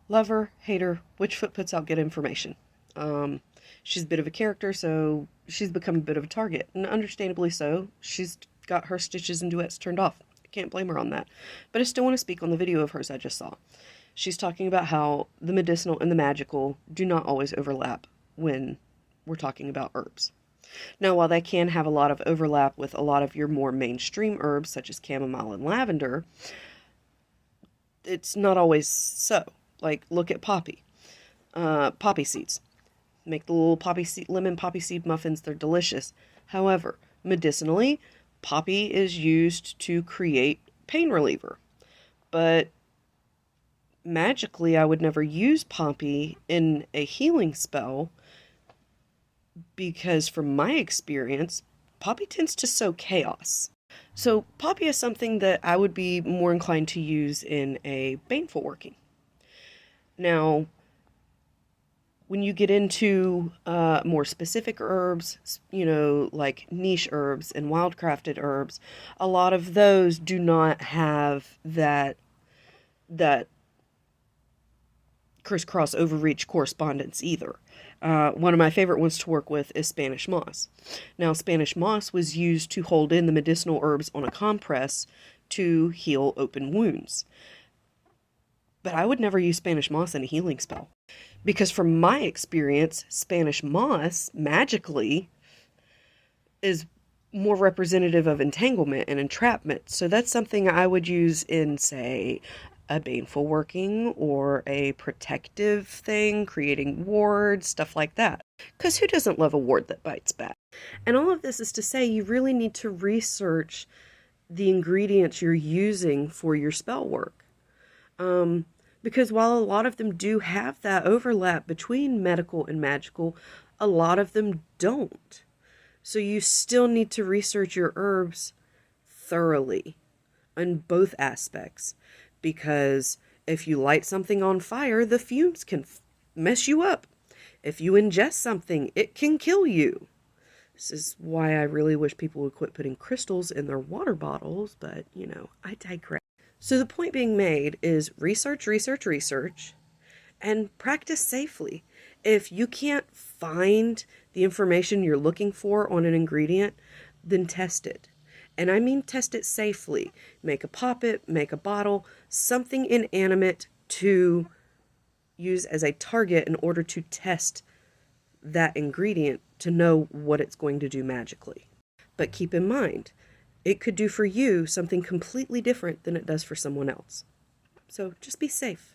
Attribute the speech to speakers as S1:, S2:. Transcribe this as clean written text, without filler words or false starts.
S1: Lover, hater, Witchfoot puts out good information. Um, she's a bit of a character, so she's become a bit of a target, and understandably so. She's got her stitches and duets turned off. I can't blame her on that. But I still want to speak on the video of hers I just saw. She's talking about how the medicinal and the magical do not always overlap when we're talking about herbs. Now, while they can have a lot of overlap with a lot of your more mainstream herbs, such as chamomile and lavender, it's not always so. Like, look at poppy. Poppy seeds. Make the little lemon poppy seed muffins. They're delicious. However, medicinally, poppy is used to create pain reliever. But magically, I would never use poppy in a healing spell because, from my experience, poppy tends to sow chaos. So, poppy is something that I would be more inclined to use in a baneful working. Now, when you get into more specific herbs, like niche herbs and wildcrafted herbs, a lot of those do not have that crisscross overreach correspondence either. One of my favorite ones to work with is Spanish moss. Now, Spanish moss was used to hold in the medicinal herbs on a compress to heal open wounds. But I would never use Spanish moss in a healing spell. Because from my experience, Spanish moss, magically, is more representative of entanglement and entrapment. So that's something I would use in, say, a baneful working or a protective thing, creating wards, stuff like that. Because who doesn't love a ward that bites back? And all of this is to say you really need to research the ingredients you're using for your spell work. Because while a lot of them do have that overlap between medical and magical, a lot of them don't. So you still need to research your herbs thoroughly on both aspects. Because if you light something on fire, the fumes can mess you up. If you ingest something, it can kill you. This is why I really wish people would quit putting crystals in their water bottles, but, I digress. So the point being made is research, research, research, and practice safely. If you can't find the information you're looking for on an ingredient, then test it. And I mean test it safely. Make a poppet, make a bottle, something inanimate to use as a target in order to test that ingredient to know what it's going to do magically. But keep in mind, it could do for you something completely different than it does for someone else. So just be safe.